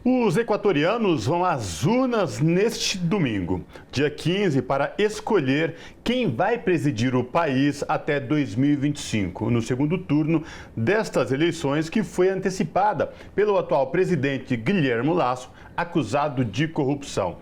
Os equatorianos vão às urnas neste domingo, dia 15, para escolher quem vai presidir o país até 2025, no segundo turno destas eleições, que foi antecipada pelo atual presidente Guilherme Lasso, acusado de corrupção.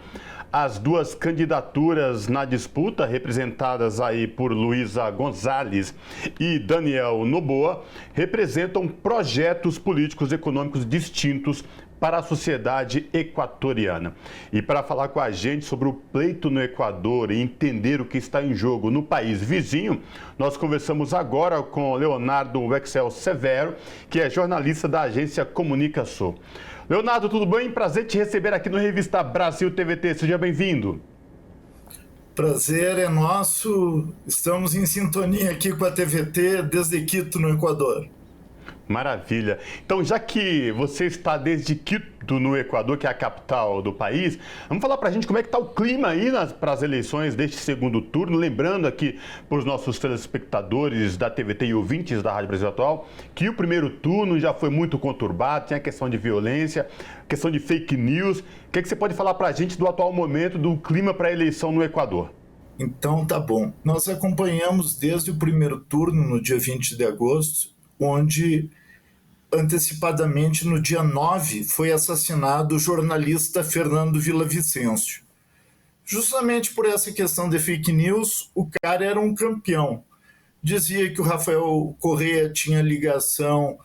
As duas candidaturas na disputa, representadas aí por Luísa Gonzalez e Daniel Noboa, representam projetos políticos e econômicos distintos para a sociedade equatoriana. E para falar com a gente sobre o pleito no Equador e entender o que está em jogo no país vizinho, nós conversamos agora com Leonardo Wexel Severo, que é jornalista da agência Comunicação. Leonardo, tudo bem? Prazer te receber aqui no Revista Brasil TVT. Seja bem-vindo. Prazer é nosso. Estamos em sintonia aqui com a TVT desde Quito, no Equador. Maravilha. Então, já que você está desde Quito, no Equador, que é a capital do país, vamos falar para a gente como é que está o clima aí para as eleições deste segundo turno. Lembrando aqui para os nossos telespectadores da TVT e ouvintes da Rádio Brasil Atual, que o primeiro turno já foi muito conturbado, tinha a questão de violência, questão de fake news. O que é que você pode falar para a gente do atual momento do clima para a eleição no Equador? Então, tá bom. Nós acompanhamos desde o primeiro turno, no dia 20 de agosto, onde antecipadamente no dia 9 foi assassinado o jornalista Fernando Villavicencio. Justamente por essa questão de fake news, o cara era um campeão. Dizia que o Rafael Correa tinha ligação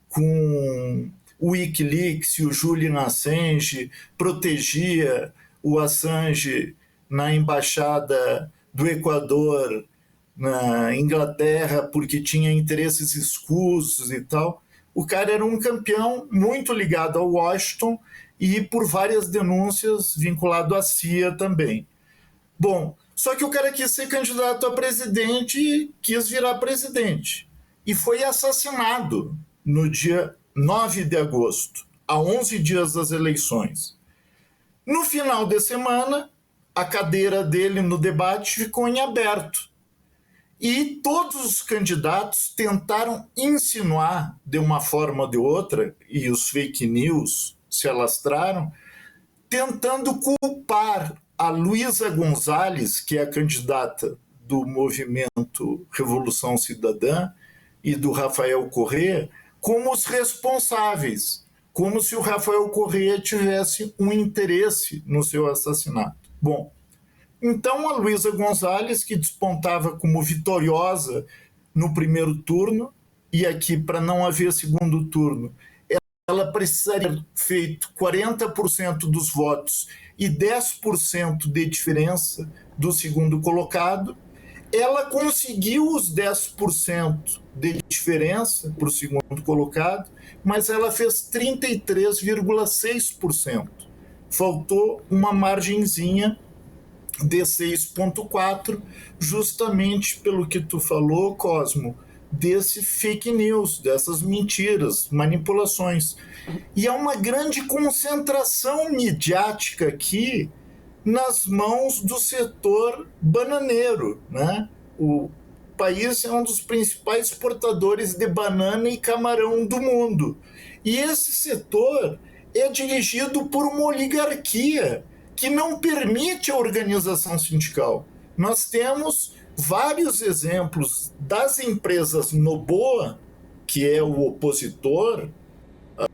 com o Wikileaks e o Julian Assange, protegia o Assange na embaixada do Equador na Inglaterra porque tinha interesses escusos e tal. O cara era um campeão muito ligado ao Washington e por várias denúncias vinculado à CIA também. Bom, só que o cara quis ser candidato a presidente e quis virar presidente. E foi assassinado no dia 9 de agosto, a 11 dias das eleições. No final de semana, a cadeira dele no debate ficou em aberto. E todos os candidatos tentaram insinuar, de uma forma ou de outra, e os fake news se alastraram, tentando culpar a Luísa Gonzalez, que é a candidata do movimento Revolução Cidadã, e do Rafael Correa, como os responsáveis, como se o Rafael Correa tivesse um interesse no seu assassinato. Bom, então a Luísa Gonzalez, que despontava como vitoriosa no primeiro turno, e aqui para não haver segundo turno, ela precisaria ter feito 40% dos votos e 10% de diferença do segundo colocado. Ela conseguiu os 10% de diferença para o segundo colocado, mas ela fez 33,6%. Faltou uma margenzinha de 6,4%, justamente pelo que tu falou, Cosmo, desse fake news, dessas mentiras, manipulações. E há uma grande concentração midiática aqui nas mãos do setor bananeiro, né? O país é um dos principais exportadores de banana e camarão do mundo. E esse setor é dirigido por uma oligarquia que não permite a organização sindical. Nós temos vários exemplos das empresas Noboa, que é o opositor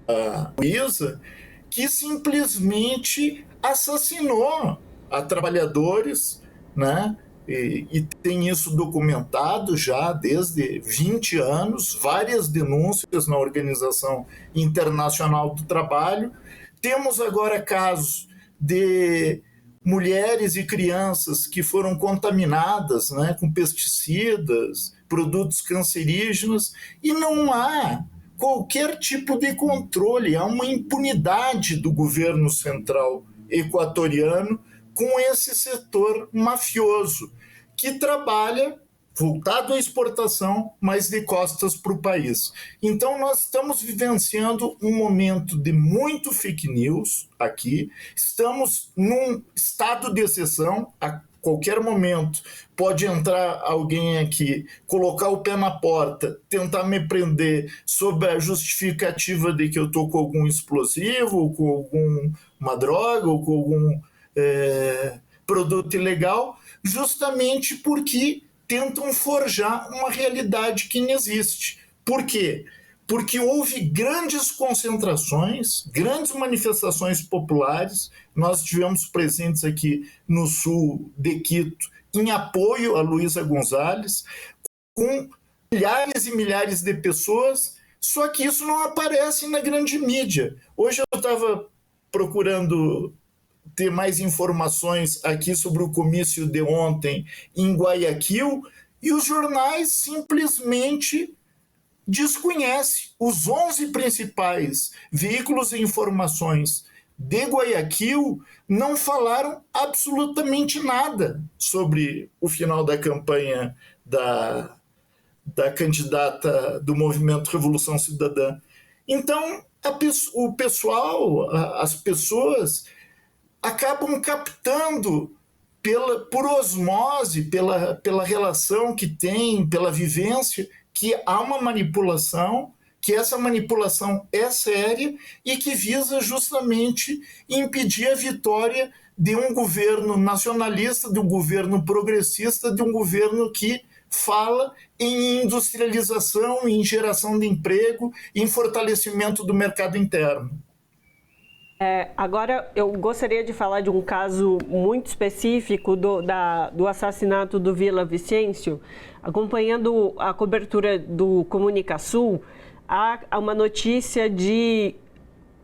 a Luísa, que simplesmente assassinou a trabalhadores, né? E tem isso documentado já desde 20 anos, várias denúncias na Organização Internacional do Trabalho. Temos agora casos de mulheres e crianças que foram contaminadas, né, com pesticidas, produtos cancerígenos, e não há qualquer tipo de controle, há uma impunidade do governo central equatoriano com esse setor mafioso, que trabalha voltado à exportação, mas de costas para o país. Então nós estamos vivenciando um momento de muito fake news aqui, estamos num estado de exceção, qualquer momento pode entrar alguém aqui, colocar o pé na porta, tentar me prender sob a justificativa de que eu estou com algum explosivo, ou com alguma droga, ou com algum produto ilegal, justamente porque tentam forjar uma realidade que não existe. Por quê? Porque houve grandes concentrações, grandes manifestações populares. Nós estivemos presentes aqui no sul de Quito em apoio a Luísa Gonzalez, com milhares e milhares de pessoas, só que isso não aparece na grande mídia. Hoje eu estava procurando ter mais informações aqui sobre o comício de ontem em Guayaquil, e os jornais simplesmente desconhece. Os 11 principais veículos de informações de Guayaquil não falaram absolutamente nada sobre o final da campanha da candidata do Movimento Revolução Cidadã. Então, o pessoal, as pessoas acabam captando por osmose, pela relação que tem, pela vivência, que há uma manipulação, que essa manipulação é séria e que visa justamente impedir a vitória de um governo nacionalista, de um governo progressista, de um governo que fala em industrialização, em geração de emprego, em fortalecimento do mercado interno. Agora, eu gostaria de falar de um caso muito específico do assassinato do Vila Vicêncio. Acompanhando a cobertura do Comunicação, há uma notícia de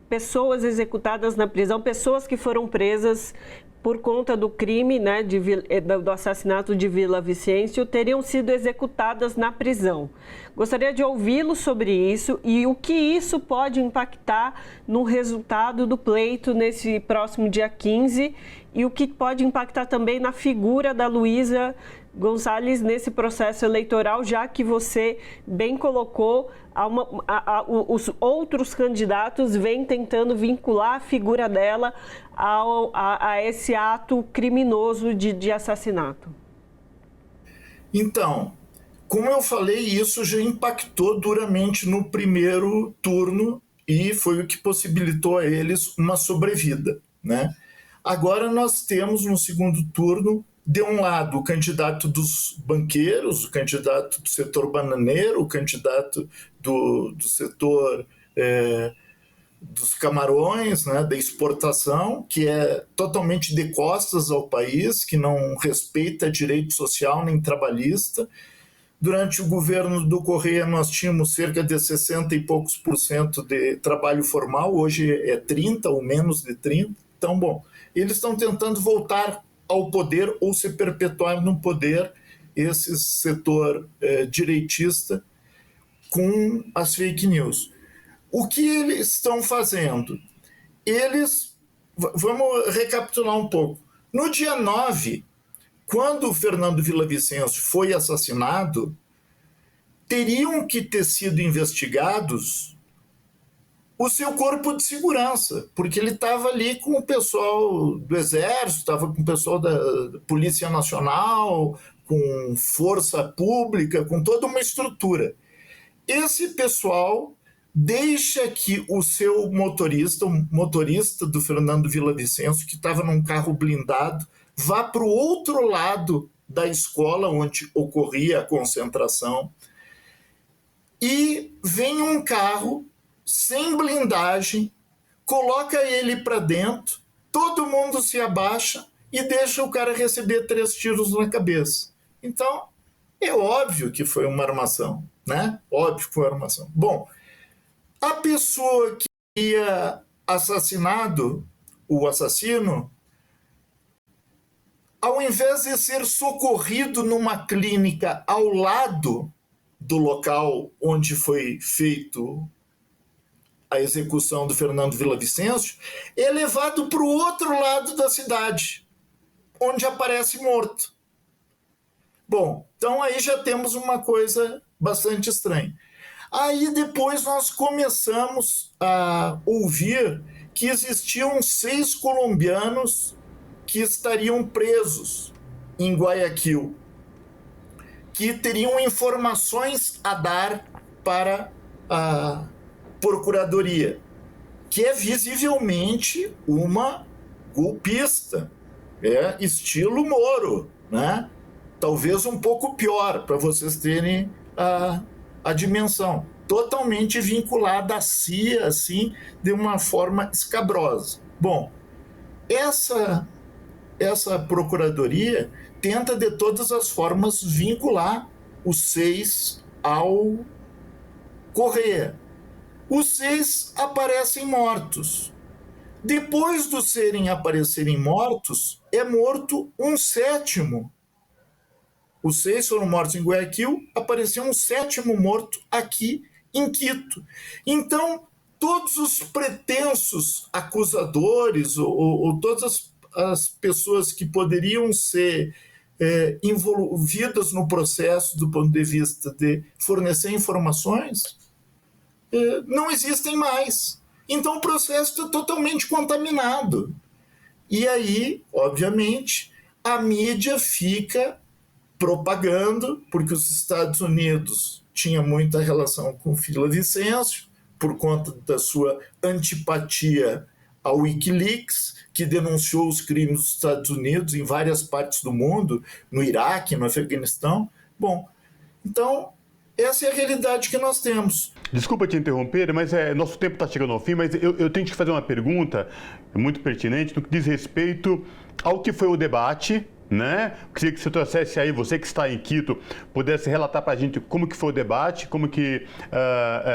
pessoas executadas na prisão, pessoas que foram presas por conta do crime, né, do assassinato de Vila Vicêncio, teriam sido executadas na prisão. Gostaria de ouvi-lo sobre isso e o que isso pode impactar no resultado do pleito nesse próximo dia 15 e o que pode impactar também na figura da Luísa Gonzalez nesse processo eleitoral, já que você bem colocou, os outros candidatos vêm tentando vincular a figura dela a esse ato criminoso de assassinato. Então, como eu falei, isso já impactou duramente no primeiro turno e foi o que possibilitou a eles uma sobrevida, né? Agora nós temos no segundo turno, de um lado, o candidato dos banqueiros, o candidato do setor bananeiro, o candidato do setor dos camarões, né, da exportação, que é totalmente de costas ao país, que não respeita direito social nem trabalhista. Durante o governo do Correia, nós tínhamos cerca de 60 e poucos % de trabalho formal, hoje é 30 ou menos de 30. Então, bom, eles estão tentando voltar ao poder ou se perpetuar no poder, esse setor direitista, com as fake news. O que eles estão fazendo? Vamos recapitular um pouco. No dia 9, quando o Fernando Villavicencio foi assassinado, teriam que ter sido investigados o seu corpo de segurança, porque ele estava ali com o pessoal do Exército, estava com o pessoal da Polícia Nacional, com força pública, com toda uma estrutura. Esse pessoal deixa que o seu motorista, o motorista do Fernando Villavicencio, que estava num carro blindado, vá para o outro lado da escola onde ocorria a concentração e vem um carro sem blindagem, coloca ele para dentro, todo mundo se abaixa e deixa o cara receber 3 tiros na cabeça. Então, é óbvio que foi uma armação, né? Óbvio que foi uma armação. Bom, a pessoa que ia assassinado, o assassino, ao invés de ser socorrido numa clínica ao lado do local onde foi feito a execução do Fernando Villavicencio, é levado para o outro lado da cidade, onde aparece morto. Bom, então aí já temos uma coisa bastante estranha. Aí depois nós começamos a ouvir que existiam 6 colombianos que estariam presos em Guayaquil, que teriam informações a dar para a Procuradoria, que é visivelmente uma golpista, estilo Moro, né? Talvez um pouco pior, para vocês terem a dimensão. Totalmente vinculada à CIA, assim, de uma forma escabrosa. Bom, essa procuradoria tenta de todas as formas vincular os 6 ao Correia. Os 6 aparecem mortos. Depois dos aparecerem mortos, é morto um 7º. Os 6 foram mortos em Guayaquil, apareceu um 7º morto aqui em Quito. Então, todos os pretensos acusadores ou todas as pessoas que poderiam ser envolvidas no processo do ponto de vista de fornecer informações não existem mais. Então o processo está totalmente contaminado. E aí, obviamente, a mídia fica propagando, porque os Estados Unidos tinha muita relação com Villavicencio, por conta da sua antipatia ao Wikileaks, que denunciou os crimes dos Estados Unidos em várias partes do mundo, no Iraque, no Afeganistão. Bom, então, essa é a realidade que nós temos. Desculpa te interromper, mas nosso tempo está chegando ao fim, mas eu tenho que te fazer uma pergunta muito pertinente no que diz respeito ao que foi o debate, né? Queria que você trouxesse aí, você que está em Quito, pudesse relatar para a gente como que foi o debate, como que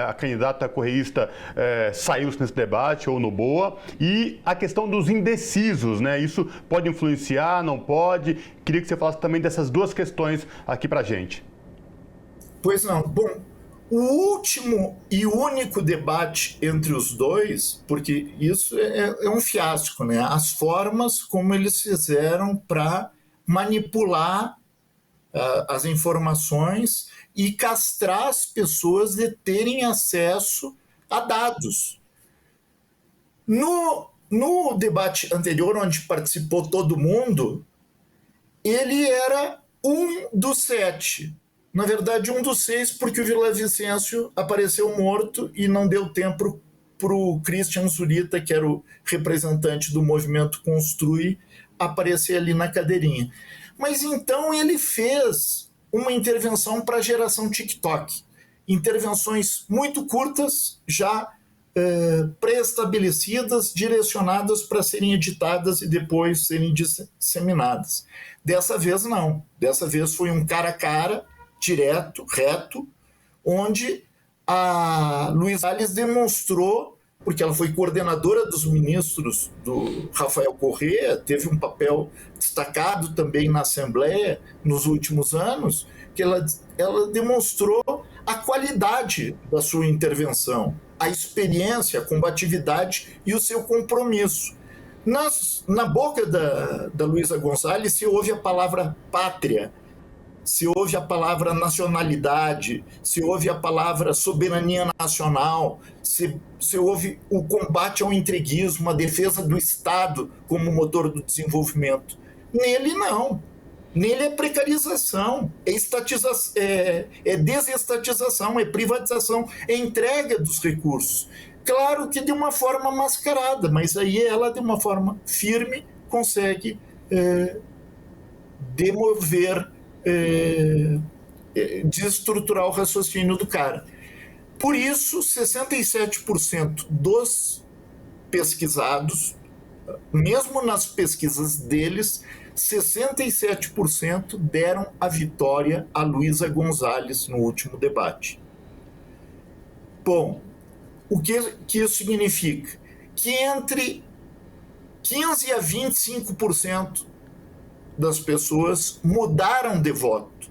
a candidata correísta saiu nesse debate, ou no Boa, e a questão dos indecisos, né? Isso pode influenciar, não pode? Queria que você falasse também dessas duas questões aqui para a gente. Pois não. Bom, o último e único debate entre os dois, porque isso é um fiasco, né? As formas como eles fizeram para manipular as informações e castrar as pessoas de terem acesso a dados. No debate anterior, onde participou todo mundo, ele era um dos 7. Na verdade, um dos 6, porque o Villavicencio apareceu morto e não deu tempo para o Christian Zurita, que era o representante do movimento Construi, aparecer ali na cadeirinha. Mas então ele fez uma intervenção para a geração TikTok. Intervenções muito curtas, já pré-estabelecidas, direcionadas para serem editadas e depois serem disseminadas. Dessa vez não. Dessa vez foi um cara a cara, direto, reto, onde a Luiz Salles demonstrou, porque ela foi coordenadora dos ministros do Rafael Correa, teve um papel destacado também na Assembleia nos últimos anos, que ela demonstrou a qualidade da sua intervenção, a experiência, a combatividade e o seu compromisso. Na boca da Luísa Gonzalez se ouve a palavra pátria, se ouve a palavra nacionalidade, se ouve a palavra soberania nacional, se ouve o combate ao entreguismo, a defesa do Estado como motor do desenvolvimento. Nele, não. Nele é precarização, é desestatização, é privatização, é entrega dos recursos. Claro que de uma forma mascarada, mas aí ela, de uma forma firme, consegue demover, desestruturar o raciocínio do cara. Por isso, 67% dos pesquisados, mesmo nas pesquisas deles, 67% deram a vitória a Luísa Gonzalez no último debate. Bom, o que isso significa? Que entre 15% a 25% das pessoas mudaram de voto.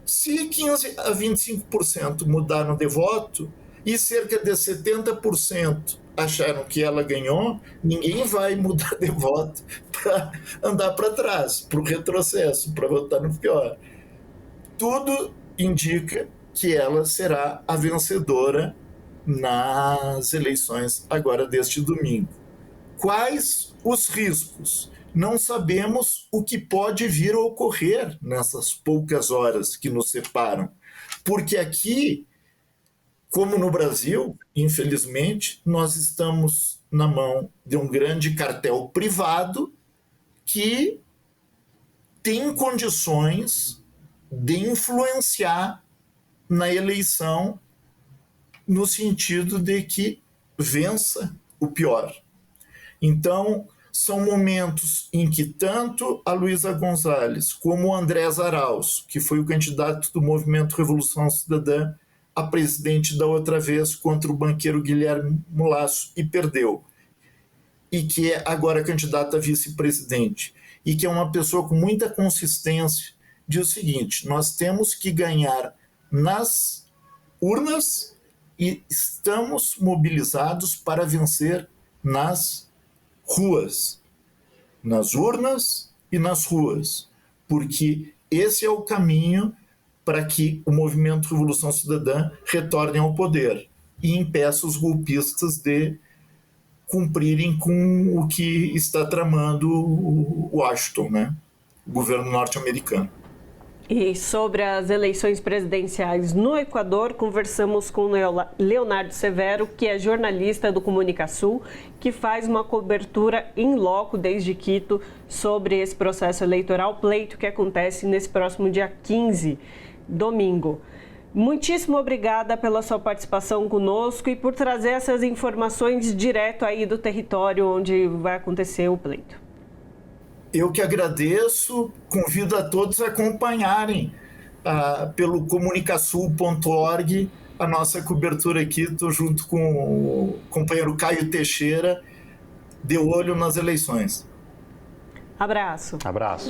Se 15% a 25% mudaram de voto e cerca de 70% acharam que ela ganhou, ninguém vai mudar de voto para andar para trás, para o retrocesso, para votar no pior. Tudo indica que ela será a vencedora nas eleições agora deste domingo. Quais os riscos? não sabemos o que pode vir a ocorrer nessas poucas horas que nos separam. Porque aqui, como no Brasil, infelizmente, nós estamos na mão de um grande cartel privado que tem condições de influenciar na eleição no sentido de que vença o pior. Então, são momentos em que tanto a Luísa Gonzalez como o Andrés Arauz, que foi o candidato do Movimento Revolução Cidadã a presidente da outra vez contra o banqueiro Guilherme Mulasso e perdeu, e que é agora candidato a vice-presidente, e que é uma pessoa com muita consistência, diz o seguinte: nós temos que ganhar nas urnas e estamos mobilizados para vencer nas ruas, nas urnas e nas ruas, porque esse é o caminho para que o movimento Revolução Cidadã retorne ao poder e impeça os golpistas de cumprirem com o que está tramando o Washington, né? O governo norte-americano. E sobre as eleições presidenciais no Equador, conversamos com Leonardo Severo, que é jornalista do Comunicasul, que faz uma cobertura in loco desde Quito sobre esse processo eleitoral, pleito que acontece nesse próximo dia 15, domingo. Muitíssimo obrigada pela sua participação conosco e por trazer essas informações direto aí do território onde vai acontecer o pleito. Eu que agradeço, convido a todos a acompanharem pelo comunicasul.org a nossa cobertura aqui. Estou junto com o companheiro Caio Teixeira, de olho nas eleições. Abraço. Abraço.